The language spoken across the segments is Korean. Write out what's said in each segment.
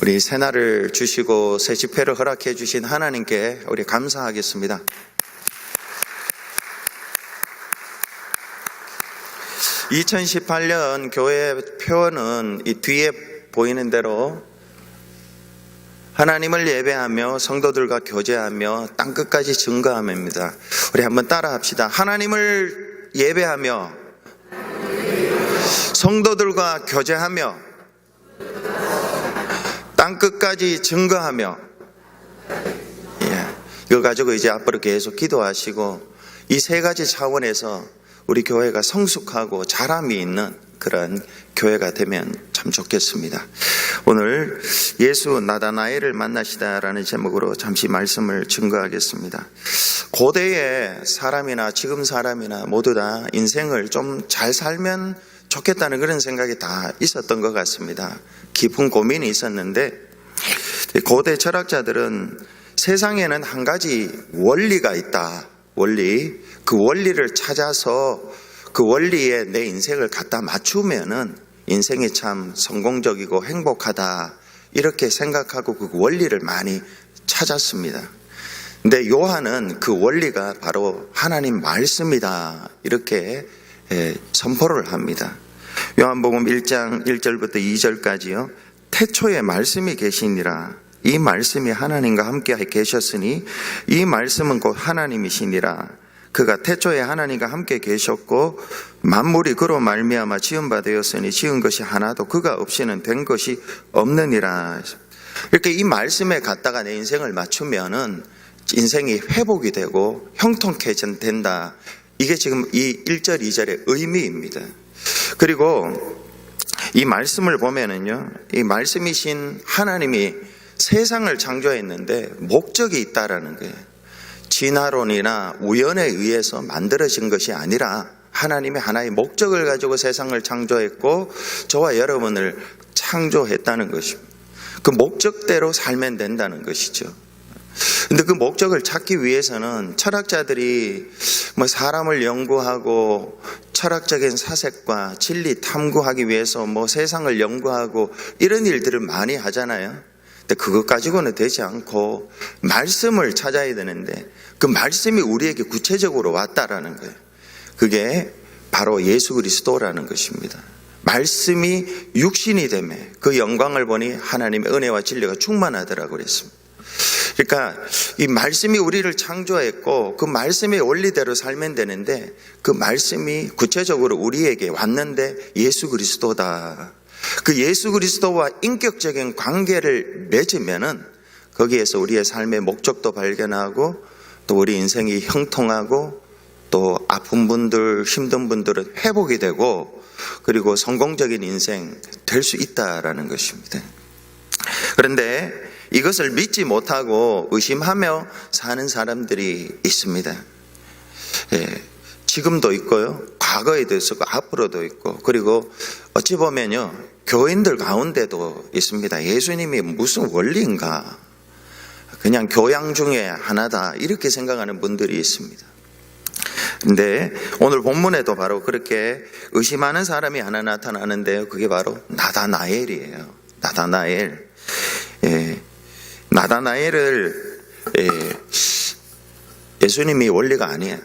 우리 새날을 주시고 새 집회를 허락해 주신 하나님께 우리 감사하겠습니다. (2018년) 교회 표어는 이 뒤에 보이는 대로 하나님을 예배하며 성도들과 교제하며 땅끝까지 증거함입니다. 우리 한번 따라 합시다. 하나님을 예배하며 성도들과 교제하며 땅끝까지 증거하며, 이거 가지고 이제 앞으로 계속 기도하시고 이 세 가지 차원에서 우리 교회가 성숙하고 자람이 있는 그런 교회가 되면 참 좋겠습니다. 오늘 예수 나다나엘을 만나시다라는 제목으로 잠시 말씀을 증거하겠습니다. 고대의 사람이나 지금 사람이나 모두 다 인생을 좀 잘 살면 좋겠다는 그런 생각이 다 있었던 것 같습니다. 깊은 고민이 있었는데 고대 철학자들은 세상에는 한 가지 원리가 있다. 원리. 그 원리를 찾아서 그 원리에 내 인생을 갖다 맞추면은 인생이 참 성공적이고 행복하다. 이렇게 생각하고 그 원리를 많이 찾았습니다. 근데 요한은 그 원리가 바로 하나님 말씀이다. 이렇게 선포를 합니다. 요한복음 1장 1절부터 2절까지요. 태초에 말씀이 계시니라. 이 말씀이 하나님과 함께 계셨으니 이 말씀은 곧 하나님이시니라. 그가 태초에 하나님과 함께 계셨고 만물이 그로 말미암아 지은 바 되었으니 지은 것이 하나도 그가 없이는 된 것이 없느니라. 이렇게 이 말씀에 갖다가 내 인생을 맞추면은 인생이 회복이 되고 형통해진다. 이게 지금 이 1절 2절의 의미입니다. 그리고 이 말씀을 보면은요, 이 말씀이신 하나님이 세상을 창조했는데 목적이 있다라는 거예요. 진화론이나 우연에 의해서 만들어진 것이 아니라 하나님의 하나의 목적을 가지고 세상을 창조했고 저와 여러분을 창조했다는 것입니다. 그 목적대로 살면 된다는 것이죠. 근데 그 목적을 찾기 위해서는 철학자들이 사람을 연구하고 철학적인 사색과 진리 탐구하기 위해서 세상을 연구하고 이런 일들을 많이 하잖아요. 근데 그것 가지고는 되지 않고 말씀을 찾아야 되는데 그 말씀이 우리에게 구체적으로 왔다라는 거예요. 그게 바로 예수 그리스도라는 것입니다. 말씀이 육신이 되매 그 영광을 보니 하나님의 은혜와 진리가 충만하더라고 그랬습니다. 그러니까 이 말씀이 우리를 창조했고 그 말씀의 원리대로 살면 되는데 그 말씀이 구체적으로 우리에게 왔는데 예수 그리스도다. 그 예수 그리스도와 인격적인 관계를 맺으면은 거기에서 우리의 삶의 목적도 발견하고 또 우리 인생이 형통하고 또 아픈 분들, 힘든 분들은 회복이 되고 그리고 성공적인 인생 될 수 있다라는 것입니다. 그런데 이것을 믿지 못하고 의심하며 사는 사람들이 있습니다. 지금도 있고요. 과거에도 있었고 앞으로도 있고 그리고 어찌 보면요. 교인들 가운데도 있습니다. 예수님이 무슨 원리인가? 그냥 교양 중에 하나다. 이렇게 생각하는 분들이 있습니다. 근데 오늘 본문에도 바로 그렇게 의심하는 사람이 하나 나타나는데요. 그게 바로 나다나엘이에요. 나다나엘. 나다나엘을 예수님이 원리가 아니에요.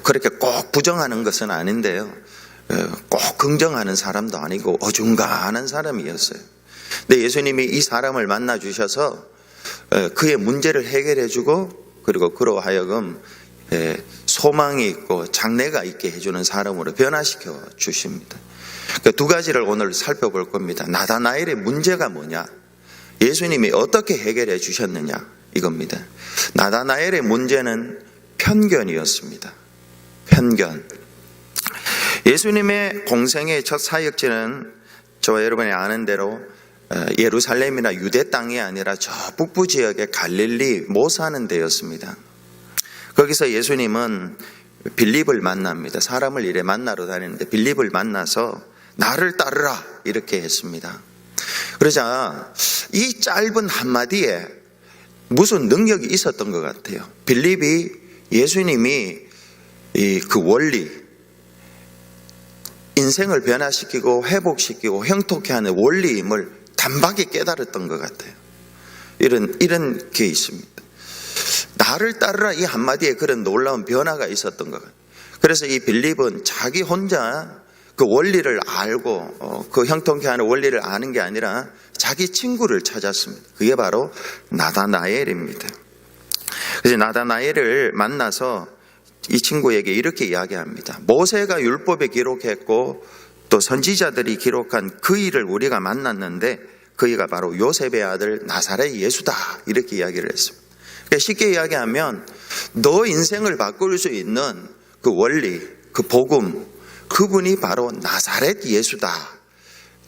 그렇게 꼭 부정하는 것은 아닌데요. 꼭 긍정하는 사람도 아니고 어중간한 사람이었어요. 근데 예수님이 이 사람을 만나 주셔서 그의 문제를 해결해 주고 그리고 그로 하여금 소망이 있고 장래가 있게 해주는 사람으로 변화시켜 주십니다. 두 가지를 오늘 살펴볼 겁니다. 나다나엘의 문제가 뭐냐? 예수님이 어떻게 해결해 주셨느냐? 이겁니다. 나다나엘의 문제는 편견이었습니다. 편견. 예수님의 공생의 첫 사역지는 저와 여러분이 아는 대로 예루살렘이나 유대 땅이 아니라 저 북부 지역의 갈릴리 모사하는 데였습니다. 거기서 예수님은 빌립을 만납니다. 사람을 이래 만나러 다니는데 빌립을 만나서 나를 따르라 이렇게 했습니다. 그러자 이 짧은 한마디에 무슨 능력이 있었던 것 같아요. 빌립이 예수님이 그 원리, 인생을 변화시키고 회복시키고 형통케 하는 원리임을 단박에 깨달았던 것 같아요. 이런 게 있습니다. 나를 따르라 이 한마디에 그런 놀라운 변화가 있었던 것 같아요. 그래서 이 빌립은 자기 혼자 그 원리를 알고 그 형통케 하는 원리를 아는 게 아니라 자기 친구를 찾았습니다. 그게 바로 나다나엘입니다. 그래서 나다나엘을 만나서 이 친구에게 이렇게 이야기합니다. 모세가 율법에 기록했고 또 선지자들이 기록한 그 일을 우리가 만났는데 그이가 바로 요셉의 아들 나사렛 예수다, 이렇게 이야기를 했습니다. 그러니까 쉽게 이야기하면 너 인생을 바꿀 수 있는 그 원리, 그 복음, 그분이 바로 나사렛 예수다.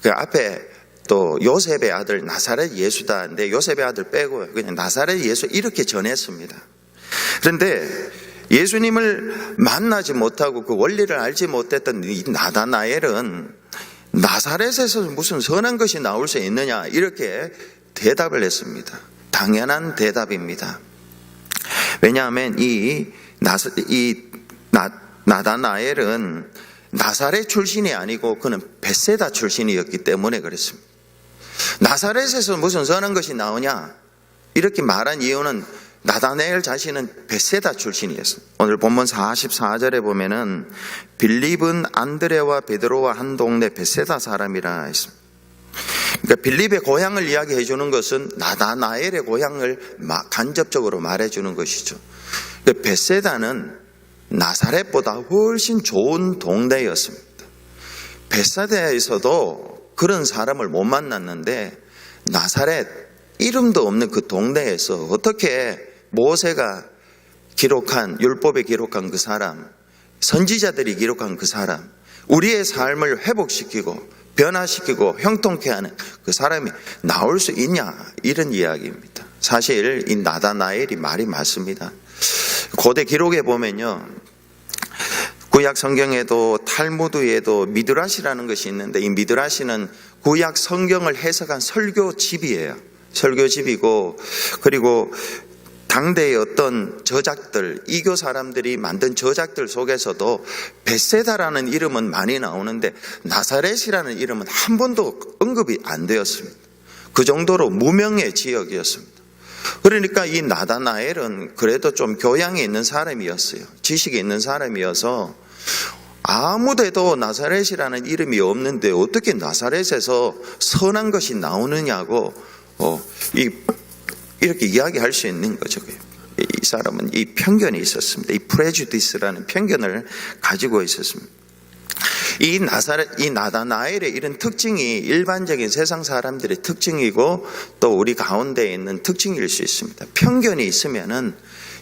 그 앞에 또 요셉의 아들 나사렛 예수다. 근데 요셉의 아들 빼고 그냥 나사렛 예수 이렇게 전했습니다. 그런데 예수님을 만나지 못하고 그 원리를 알지 못했던 이 나다나엘은 나사렛에서 무슨 선한 것이 나올 수 있느냐, 이렇게 대답을 했습니다. 당연한 대답입니다. 왜냐하면 나다나엘은 나사렛 출신이 아니고 그는 벳세다 출신이었기 때문에 그랬습니다. 나사렛에서 무슨 선한 것이 나오냐, 이렇게 말한 이유는 나다나엘 자신은 벳세다 출신이었습니다. 오늘 본문 44절에 보면은 빌립은 안드레와 베드로와 한 동네 벳세다 사람이라 했습니다. 그러니까 빌립의 고향을 이야기해 주는 것은 나다나엘의 고향을 간접적으로 말해 주는 것이죠. 그러니까 벳세다는 나사렛보다 훨씬 좋은 동네였습니다. 벳세다에서도 그런 사람을 못 만났는데 나사렛, 이름도 없는 그 동네에서 어떻게 모세가 기록한, 율법에 기록한 그 사람, 선지자들이 기록한 그 사람, 우리의 삶을 회복시키고 변화시키고 형통케 하는 그 사람이 나올 수 있냐, 이런 이야기입니다. 사실 이 나다나엘이 말이 맞습니다. 고대 기록에 보면요, 구약 성경에도 탈무드에도 미드라시라는 것이 있는데, 이 미드라시는 구약 성경을 해석한 설교집이에요. 설교집이고, 그리고 당대의 어떤 저작들, 이교 사람들이 만든 저작들 속에서도 벳세다라는 이름은 많이 나오는데 나사렛이라는 이름은 한 번도 언급이 안 되었습니다. 그 정도로 무명의 지역이었습니다. 그러니까 이 나다나엘은 그래도 좀 교양이 있는 사람이었어요. 지식이 있는 사람이어서 아무데도 나사렛이라는 이름이 없는데 어떻게 나사렛에서 선한 것이 나오느냐고 이렇게 이야기할 수 있는 거죠. 이 사람은 이 편견이 있었습니다. 이 프레주디스라는 편견을 가지고 있었습니다. 이 나다나엘의 이런 특징이 일반적인 세상 사람들의 특징이고 또 우리 가운데 있는 특징일 수 있습니다. 편견이 있으면은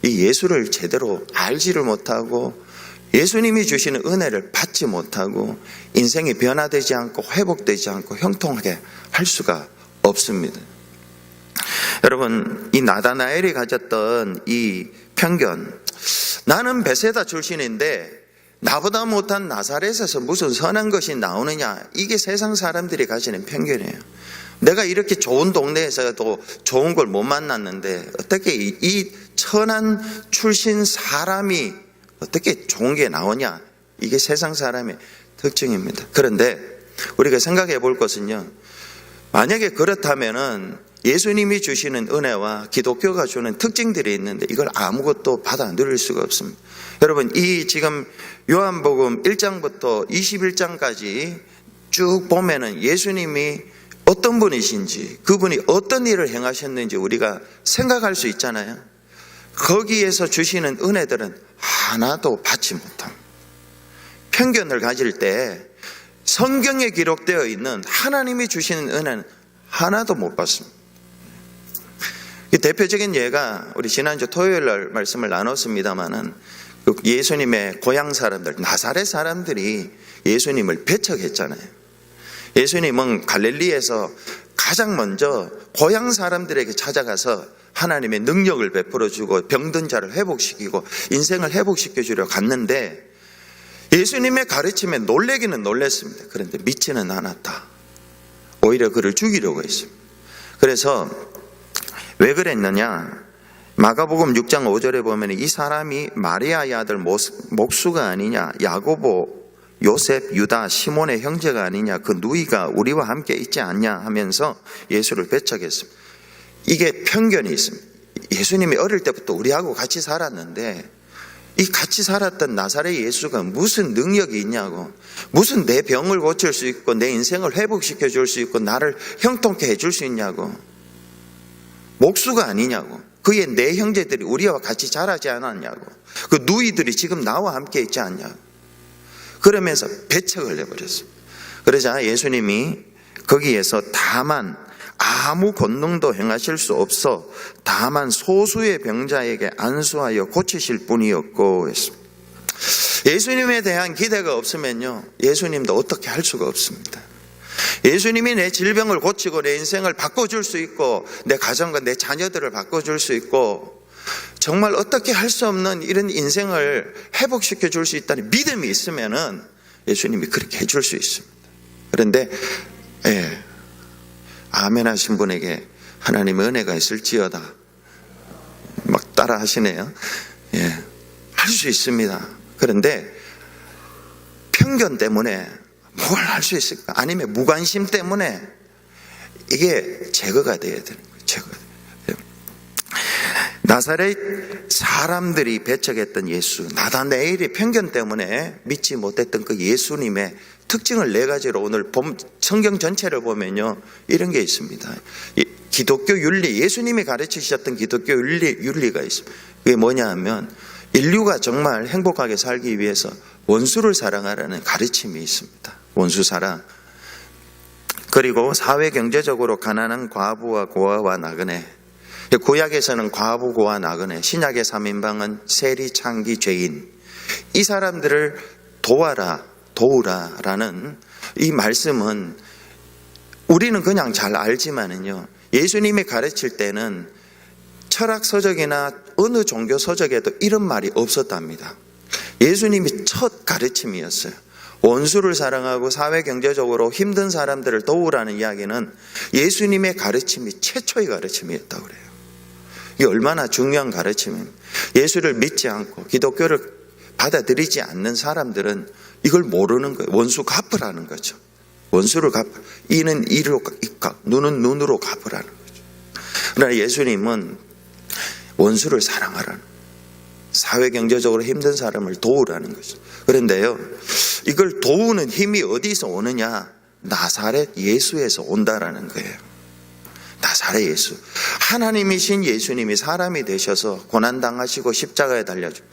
이 예수를 제대로 알지를 못하고 예수님이 주시는 은혜를 받지 못하고 인생이 변화되지 않고 회복되지 않고 형통하게 할 수가 없습니다. 여러분, 이 나다나엘이 가졌던 이 편견, 나는 벳세다 출신인데 나보다 못한 나사렛에서 무슨 선한 것이 나오느냐, 이게 세상 사람들이 가지는 편견이에요. 내가 이렇게 좋은 동네에서도 좋은 걸 못 만났는데 어떻게 이 천한 출신 사람이 어떻게 좋은 게 나오냐, 이게 세상 사람의 특징입니다. 그런데 우리가 생각해 볼 것은요, 만약에 그렇다면은 예수님이 주시는 은혜와 기독교가 주는 특징들이 있는데 이걸 아무것도 받아 누릴 수가 없습니다. 여러분, 이 지금 요한복음 1장부터 21장까지 쭉 보면은 예수님이 어떤 분이신지, 그분이 어떤 일을 행하셨는지 우리가 생각할 수 있잖아요. 거기에서 주시는 은혜들은 하나도 받지 못합니다. 편견을 가질 때 성경에 기록되어 있는 하나님이 주시는 은혜는 하나도 못 받습니다. 대표적인 예가 우리 지난주 토요일 날 말씀을 나눴습니다마는 예수님의 고향 사람들, 나사렛 사람들이 예수님을 배척했잖아요. 예수님은 갈릴리에서 가장 먼저 고향 사람들에게 찾아가서 하나님의 능력을 베풀어주고 병든 자를 회복시키고 인생을 회복시켜주려 갔는데 예수님의 가르침에 놀래기는 놀랬습니다. 그런데 믿지는 않았다. 오히려 그를 죽이려고 했습니다. 그래서 왜 그랬느냐? 마가복음 6장 5절에 보면 이 사람이 마리아의 아들 목수가 아니냐, 야고보, 요셉, 유다, 시몬의 형제가 아니냐, 그 누이가 우리와 함께 있지 않냐 하면서 예수를 배척했습니다. 이게 편견이 있습니다. 예수님이 어릴 때부터 우리하고 같이 살았는데 이 같이 살았던 나사렛 예수가 무슨 능력이 있냐고, 무슨 내 병을 고칠 수 있고 내 인생을 회복시켜 줄 수 있고 나를 형통케 해줄 수 있냐고, 목수가 아니냐고, 그의 내 형제들이 우리와 같이 자라지 않았냐고, 그 누이들이 지금 나와 함께 있지 않냐고, 그러면서 배척을 해버렸습니다. 그러자 예수님이 거기에서 다만 아무 권능도 행하실 수 없어 다만 소수의 병자에게 안수하여 고치실 뿐이었고 했습니다. 예수님에 대한 기대가 없으면요, 예수님도 어떻게 할 수가 없습니다. 예수님이 내 질병을 고치고 내 인생을 바꿔줄 수 있고 내 가정과 내 자녀들을 바꿔줄 수 있고 정말 어떻게 할 수 없는 이런 인생을 회복시켜 줄 수 있다는 믿음이 있으면은 예수님이 그렇게 해줄 수 있습니다. 그런데 아멘 하신 분에게 하나님의 은혜가 있을지어다 막 따라 하시네요. 할 수 있습니다. 그런데 편견 때문에 뭘 할 수 있을까? 아니면 무관심 때문에 이게 제거가 돼야 되는 거예요. 나사렛 사람들이 배척했던 예수, 나다나엘의 편견 때문에 믿지 못했던 그 예수님의 특징을 4가지로 오늘 성경 전체를 보면요, 이런 게 있습니다. 기독교 윤리, 예수님이 가르치셨던 기독교 윤리가 있습니다. 그게 뭐냐 하면 인류가 정말 행복하게 살기 위해서 원수를 사랑하라는 가르침이 있습니다. 원수 사랑. 그리고 사회 경제적으로 가난한 과부와 고아와 나그네. 구약에서는 과부, 고아, 나그네, 신약의 3인방은 세리, 창기, 죄인. 이 사람들을 도우라라는 이 말씀은 우리는 그냥 잘 알지만은요, 예수님이 가르칠 때는 철학 서적이나 어느 종교 서적에도 이런 말이 없었답니다. 예수님이 첫 가르침이었어요. 원수를 사랑하고 사회 경제적으로 힘든 사람들을 도우라는 이야기는 예수님의 가르침이 최초의 가르침이었다고 그래요. 이게 얼마나 중요한 가르침입니다. 예수를 믿지 않고 기독교를 받아들이지 않는 사람들은 이걸 모르는 거예요. 원수 갚으라는 거죠. 원수를 이는 이로 갚, 눈은 눈으로 갚으라는 거죠. 그러나 예수님은 원수를 사랑하라는, 사회 경제적으로 힘든 사람을 도우라는 거죠. 그런데요, 이걸 도우는 힘이 어디서 오느냐? 나사렛 예수에서 온다라는 거예요. 나사렛 예수, 하나님이신 예수님이 사람이 되셔서 고난당하시고 십자가에 달려주고,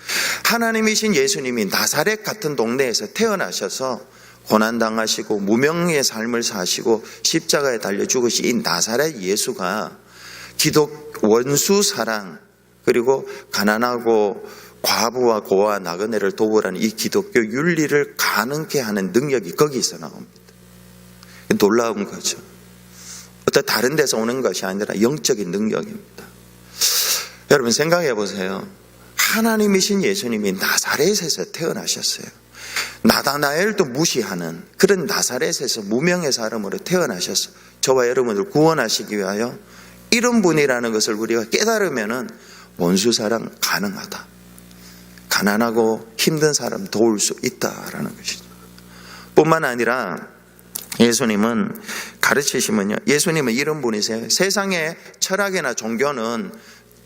하나님이신 예수님이 나사렛 같은 동네에서 태어나셔서 고난당하시고 무명의 삶을 사시고 십자가에 달려 죽으신 이 나사렛 예수가 원수 사랑, 그리고 가난하고 과부와 고아 나그네를 도우라는 이 기독교 윤리를 가능케 하는 능력이 거기서 나옵니다. 놀라운 거죠. 어떤 다른 데서 오는 것이 아니라 영적인 능력입니다. 여러분 생각해 보세요. 하나님이신 예수님이 나사렛에서 태어나셨어요. 나다나엘도 무시하는 그런 나사렛에서 무명의 사람으로 태어나셔서 저와 여러분을 구원하시기 위하여 이런 분이라는 것을 우리가 깨달으면은 원수 사랑 가능하다. 가난하고 힘든 사람 도울 수 있다라는 것이죠. 뿐만 아니라 예수님은 가르치시면요, 예수님은 이런 분이세요. 세상의 철학이나 종교는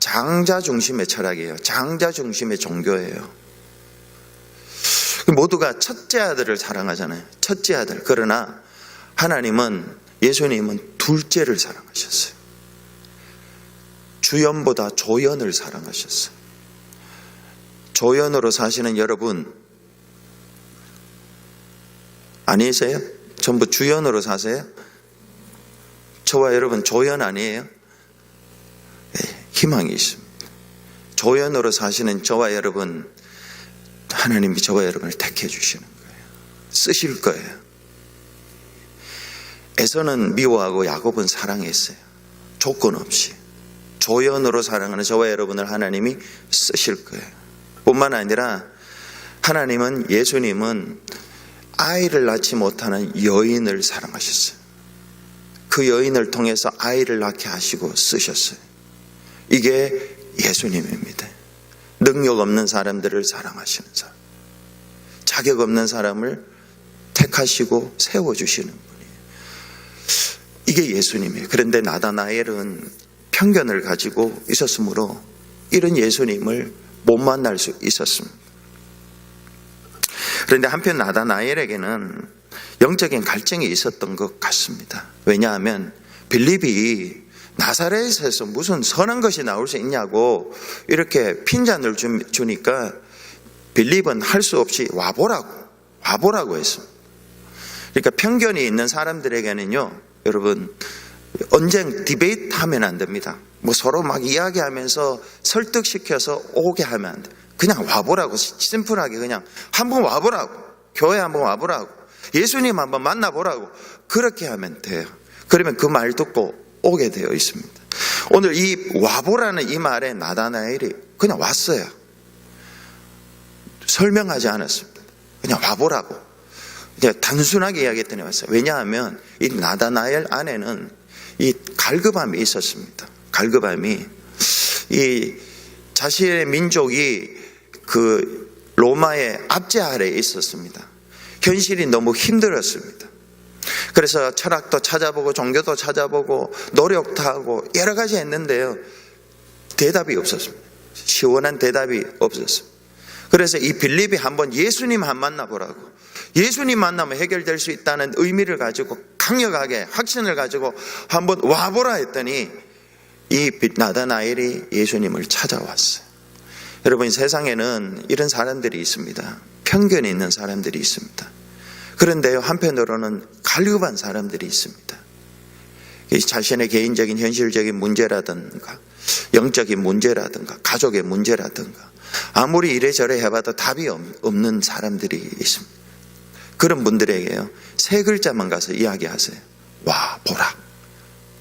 장자 중심의 철학이에요. 장자 중심의 종교예요. 모두가 첫째 아들을 사랑하잖아요. 첫째 아들. 그러나 하나님은, 예수님은 둘째를 사랑하셨어요. 주연보다 조연을 사랑하셨어요. 조연으로 사시는 여러분 아니세요? 전부 주연으로 사세요? 저와 여러분 조연 아니에요? 네, 희망이 있습니다. 조연으로 사시는 저와 여러분, 하나님이 저와 여러분을 택해 주시는 거예요. 쓰실 거예요. 에서는 미워하고 야곱은 사랑했어요. 조건 없이. 조연으로 사랑하는 저와 여러분을 하나님이 쓰실 거예요. 뿐만 아니라 하나님은, 예수님은 아이를 낳지 못하는 여인을 사랑하셨어요. 그 여인을 통해서 아이를 낳게 하시고 쓰셨어요. 이게 예수님입니다. 능력 없는 사람들을 사랑하시는 사람, 자격 없는 사람을 택하시고 세워주시는 분이에요. 이게 예수님이에요. 그런데 나다나엘은 편견을 가지고 있었으므로 이런 예수님을 못 만날 수 있었습니다. 그런데 한편 나다나엘에게는 영적인 갈증이 있었던 것 같습니다. 왜냐하면 빌립이 나사렛에서 무슨 선한 것이 나올 수 있냐고 이렇게 핀잔을 주니까 빌립은 할 수 없이 와보라고 했습니다. 그러니까 편견이 있는 사람들에게는요, 여러분, 언쟁, 디베이트 하면 안 됩니다. 뭐 서로 막 이야기하면서 설득시켜서 오게 하면 안 돼요. 그냥 와보라고, 심플하게 그냥 한번 와보라고, 교회 한번 와보라고, 예수님 한번 만나보라고, 그렇게 하면 돼요. 그러면 그 말 듣고 오게 되어 있습니다. 오늘 이 와보라는 이 말에 나다나엘이 그냥 왔어요. 설명하지 않았습니다. 그냥 와보라고. 그냥 단순하게 이야기했더니 왔어요. 왜냐하면 이 나다나엘 안에는 이 갈급함이 있었습니다. 갈급함이, 이 자신의 민족이 그 로마의 압제 아래에 있었습니다. 현실이 너무 힘들었습니다. 그래서 철학도 찾아보고 종교도 찾아보고 노력도 하고 여러 가지 했는데요, 대답이 없었습니다. 시원한 대답이 없었습니다. 그래서 이 빌립이 한번 예수님 한번 만나보라고, 예수님 만나면 해결될 수 있다는 의미를 가지고 강력하게 확신을 가지고 한번 와보라 했더니 이 나다나엘이 예수님을 찾아왔어요. 여러분, 세상에는 이런 사람들이 있습니다. 편견이 있는 사람들이 있습니다. 그런데요, 한편으로는 갈급한 사람들이 있습니다. 자신의 개인적인 현실적인 문제라든가 영적인 문제라든가 가족의 문제라든가 아무리 이래저래 해봐도 답이 없는 사람들이 있습니다. 그런 분들에게요, 세 글자만 가서 이야기하세요. 와 보라.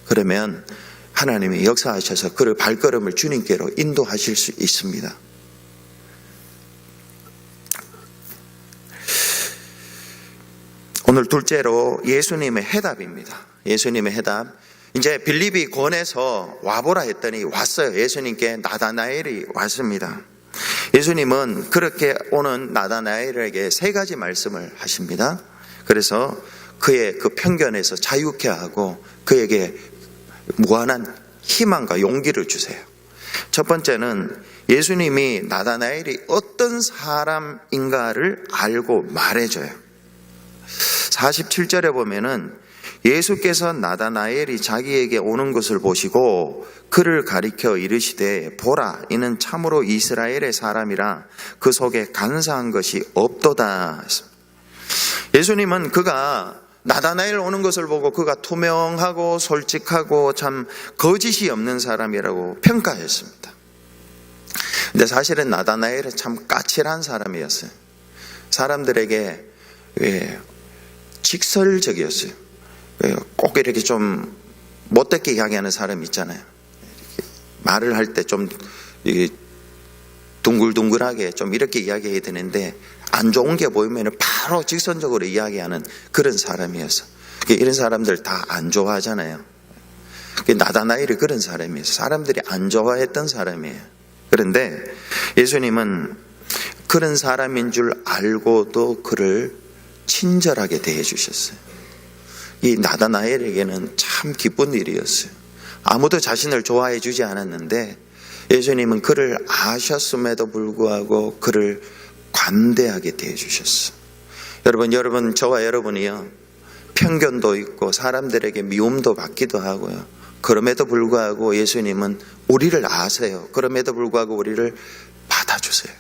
그러면 하나님이 역사하셔서 그를 발걸음을 주님께로 인도하실 수 있습니다. 오늘 둘째로 예수님의 해답입니다. 예수님의 해답. 이제 빌립이 권해서 와보라 했더니 왔어요. 예수님께 나다나엘이 왔습니다. 예수님은 그렇게 오는 나다나엘에게 세 가지 말씀을 하십니다. 그래서 그의 그 편견에서 자유케 하고 그에게 무한한 희망과 용기를 주세요. 첫 번째는 예수님이 나다나엘이 어떤 사람인가를 알고 말해줘요. 47절에 보면은 예수께서 나다나엘이 자기에게 오는 것을 보시고 그를 가리켜 이르시되 보라, 이는 참으로 이스라엘의 사람이라 그 속에 간사한 것이 없도다. 예수님은 그가 나다나엘 오는 것을 보고 그가 투명하고 솔직하고 참 거짓이 없는 사람이라고 평가했습니다. 근데 사실은 나다나엘은 참 까칠한 사람이었어요. 사람들에게 직설적이었어요. 꼭 이렇게 좀 못되게 이야기하는 사람 있잖아요. 말을 할 때 좀 둥글둥글하게 좀 이렇게 이야기해야 되는데 안 좋은 게 보이면 바로 직선적으로 이야기하는 그런 사람이었어. 이런 사람들 다 안 좋아하잖아요. 나다나엘이 그런 사람이에요. 사람들이 안 좋아했던 사람이에요. 그런데 예수님은 그런 사람인 줄 알고도 그를 친절하게 대해 주셨어요. 이 나다나엘에게는 참 기쁜 일이었어요. 아무도 자신을 좋아해 주지 않았는데 예수님은 그를 아셨음에도 불구하고 그를 관대하게 대해 주셨어요. 여러분, 저와 여러분이요, 편견도 있고 사람들에게 미움도 받기도 하고요. 그럼에도 불구하고 예수님은 우리를 아세요. 그럼에도 불구하고 우리를 받아주세요.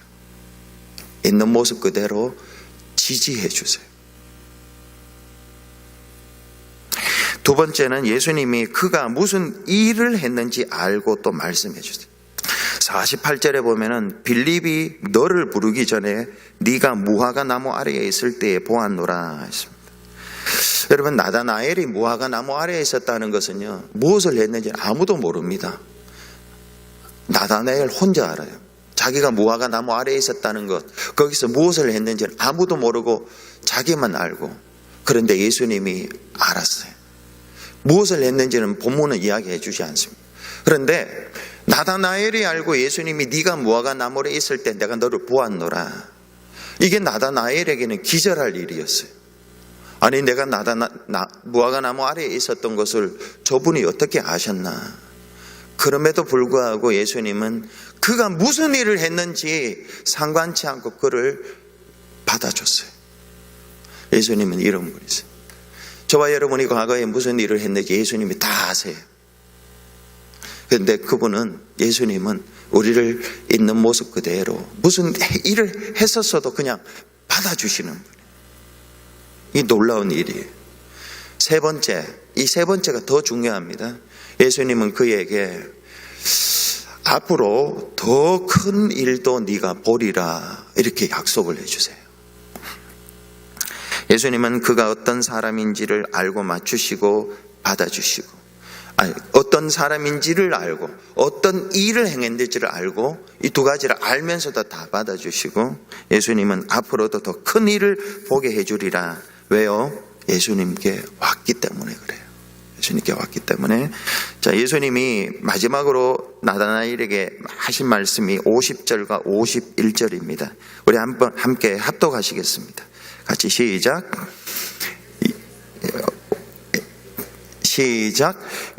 있는 모습 그대로 지지해 주세요. 두 번째는 예수님이 그가 무슨 일을 했는지 알고 또 말씀해 주세요. 48절에 보면은 빌립이 너를 부르기 전에 네가 무화과 나무 아래에 있을 때에 보았노라 했습니다. 여러분, 나다나엘이 무화과 나무 아래에 있었다는 것은요, 무엇을 했는지 아무도 모릅니다. 나다나엘 혼자 알아요. 자기가 무화과 나무 아래에 있었다는 것, 거기서 무엇을 했는지 아무도 모르고 자기만 알고, 그런데 예수님이 알았어요. 무엇을 했는지는 본문은 이야기해 주지 않습니다. 그런데 나다나엘이 알고 예수님이 네가 무화과 나무에 있을 때 내가 너를 보았노라. 이게 나다나엘에게는 기절할 일이었어요. 아니 내가 무화과 나무 아래에 있었던 것을 저분이 어떻게 아셨나? 그럼에도 불구하고 예수님은 그가 무슨 일을 했는지 상관치 않고 그를 받아줬어요. 예수님은 이런 분이세요. 저와 여러분이 과거에 무슨 일을 했는지 예수님이 다 아세요. 그런데 그분은, 예수님은 우리를 있는 모습 그대로 무슨 일을 했었어도 그냥 받아주시는 분이에요. 이 놀라운 일이에요. 세 번째, 이 세 번째가 더 중요합니다. 예수님은 그에게 앞으로 더 큰 일도 네가 보리라 이렇게 약속을 해주세요. 예수님은 그가 어떤 사람인지를 알고 맞추시고 받아주시고, 어떤 사람인지를 알고 어떤 일을 행했는지를 알고 이 두 가지를 알면서도 다 받아주시고, 예수님은 앞으로도 더 큰 일을 보게 해주리라. 왜요? 예수님께 왔기 때문에 그래요. 예수님께 왔기 때문에. 자, 예수님이 마지막으로 나다나엘에게 하신 말씀이 50절과 51절입니다. 우리 한번 함께 합독하시겠습니다. 같이 시작.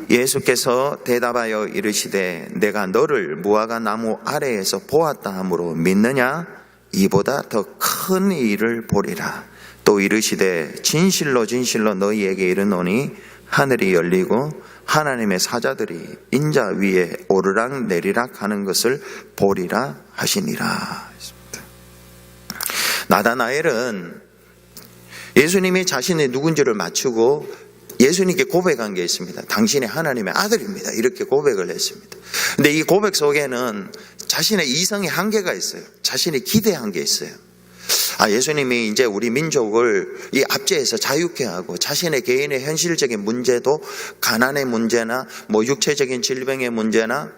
예수께서 대답하여 이르시되 내가 너를 무화과 나무 아래에서 보았다 하므로 믿느냐? 이보다 더 큰 일을 보리라. 또 이르시되 진실로 진실로 너희에게 이르노니 하늘이 열리고 하나님의 사자들이 인자 위에 오르락 내리락 하는 것을 보리라 하시니라. 나다나엘은 예수님이 자신의 누군지를 맞추고 예수님께 고백한 게 있습니다. 당신이 하나님의 아들입니다. 이렇게 고백을 했습니다. 근데 이 고백 속에는 자신의 이성의 한계가 있어요. 자신이 기대한 게 있어요. 예수님이 이제 우리 민족을 이 압제에서 자유케 하고 자신의 개인의 현실적인 문제도, 가난의 문제나 육체적인 질병의 문제나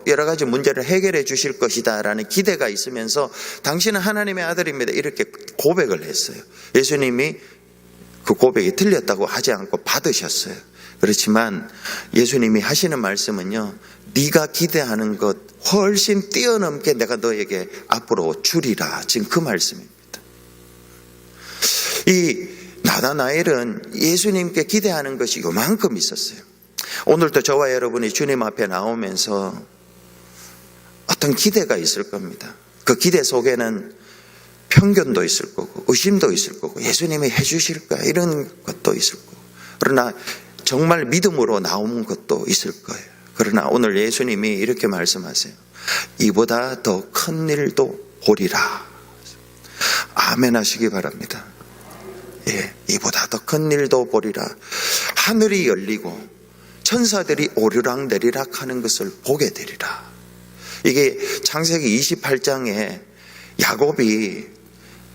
여러 가지 문제를 해결해 주실 것이다 라는 기대가 있으면서 당신은 하나님의 아들입니다 이렇게 고백을 했어요. 예수님이 그 고백이 틀렸다고 하지 않고 받으셨어요. 그렇지만 예수님이 하시는 말씀은요, 네가 기대하는 것 훨씬 뛰어넘게 내가 너에게 앞으로 주리라. 지금 그 말씀입니다. 이 나다나엘은 예수님께 기대하는 것이 요만큼 있었어요. 오늘도 저와 여러분이 주님 앞에 나오면서 어떤 기대가 있을 겁니다. 그 기대 속에는 편견도 있을 거고 의심도 있을 거고 예수님이 해주실까 이런 것도 있을 거고, 그러나 정말 믿음으로 나오는 것도 있을 거예요. 그러나 오늘 예수님이 이렇게 말씀하세요. 이보다 더 큰 일도 보리라. 아멘 하시기 바랍니다. 예, 이보다 더 큰 일도 보리라. 하늘이 열리고 천사들이 오르락 내리락 하는 것을 보게 되리라. 이게 창세기 28장에 야곱이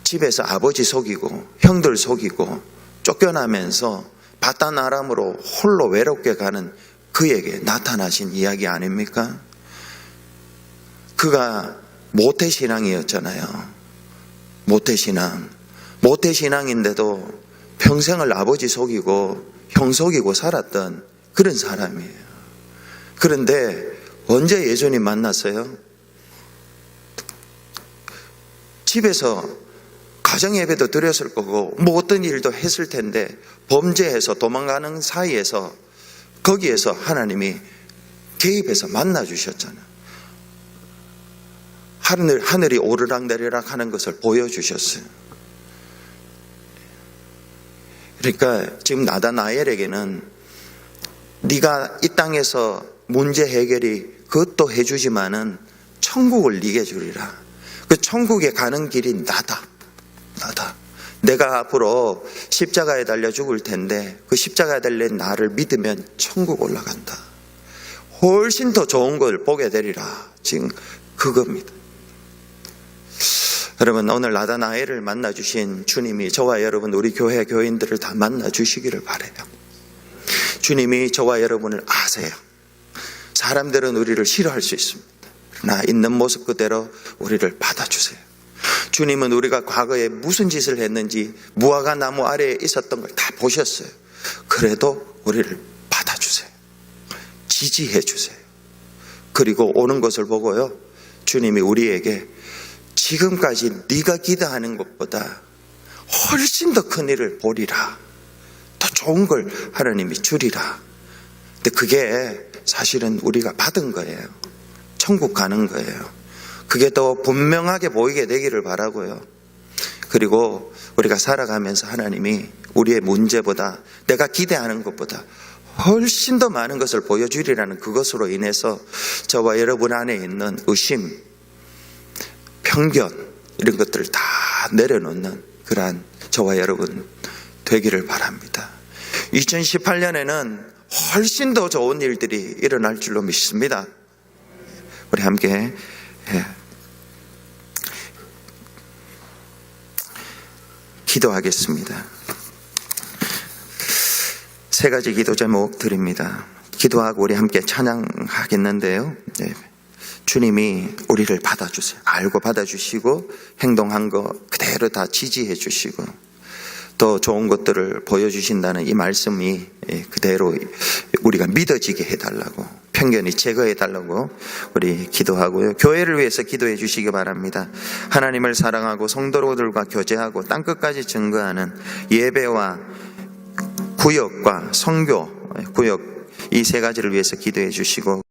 집에서 아버지 속이고 형들 속이고 쫓겨나면서 바단 아람으로 홀로 외롭게 가는 그에게 나타나신 이야기 아닙니까? 그가 모태신앙이었잖아요. 모태신앙인데도 평생을 아버지 속이고 형 속이고 살았던 그런 사람이에요. 그런데 언제 예수님 만났어요? 집에서 가정예배도 드렸을 거고 어떤 일도 했을 텐데 범죄해서 도망가는 사이에서 거기에서 하나님이 개입해서 만나주셨잖아요. 하늘이 오르락 내리락 하는 것을 보여주셨어요. 그러니까 지금 나다나엘에게는 네가 이 땅에서 문제 해결이 그것도 해주지만은 천국을 네게 주리라. 그 천국에 가는 길이 나다. 내가 앞으로 십자가에 달려 죽을 텐데 그 십자가에 달린 나를 믿으면 천국 올라간다. 훨씬 더 좋은 걸 보게 되리라. 지금 그겁니다. 여러분, 오늘 나다나엘을 만나주신 주님이 저와 여러분, 우리 교회 교인들을 다 만나주시기를 바라요. 주님이 저와 여러분을 아세요. 사람들은 우리를 싫어할 수 있습니다. 그러나 있는 모습 그대로 우리를 받아주세요. 주님은 우리가 과거에 무슨 짓을 했는지 무화과 나무 아래에 있었던 걸 다 보셨어요. 그래도 우리를 받아주세요. 지지해 주세요. 그리고 오는 것을 보고요, 주님이 우리에게 지금까지 네가 기대하는 것보다 훨씬 더 큰 일을 보리라. 좋은 걸 하나님이 주리라. 근데 그게 사실은 우리가 받은 거예요. 천국 가는 거예요. 그게 더 분명하게 보이게 되기를 바라고요. 그리고 우리가 살아가면서 하나님이 우리의 문제보다, 내가 기대하는 것보다 훨씬 더 많은 것을 보여주리라는 그것으로 인해서 저와 여러분 안에 있는 의심, 편견 이런 것들을 다 내려놓는 그러한 저와 여러분 되기를 바랍니다. 2018년에는 훨씬 더 좋은 일들이 일어날 줄로 믿습니다. 우리 함께 기도하겠습니다. 세 가지 기도 제목 드립니다. 기도하고 우리 함께 찬양하겠는데요. 네. 주님이 우리를 받아주세요. 알고 받아주시고 행동한 거 그대로 다 지지해 주시고 더 좋은 것들을 보여주신다는 이 말씀이 그대로 우리가 믿어지게 해달라고, 편견이 제거해달라고 우리 기도하고요. 교회를 위해서 기도해 주시기 바랍니다. 하나님을 사랑하고 성도들과 교제하고 땅끝까지 증거하는 예배와 구역과 선교 구역 이 세 가지를 위해서 기도해 주시고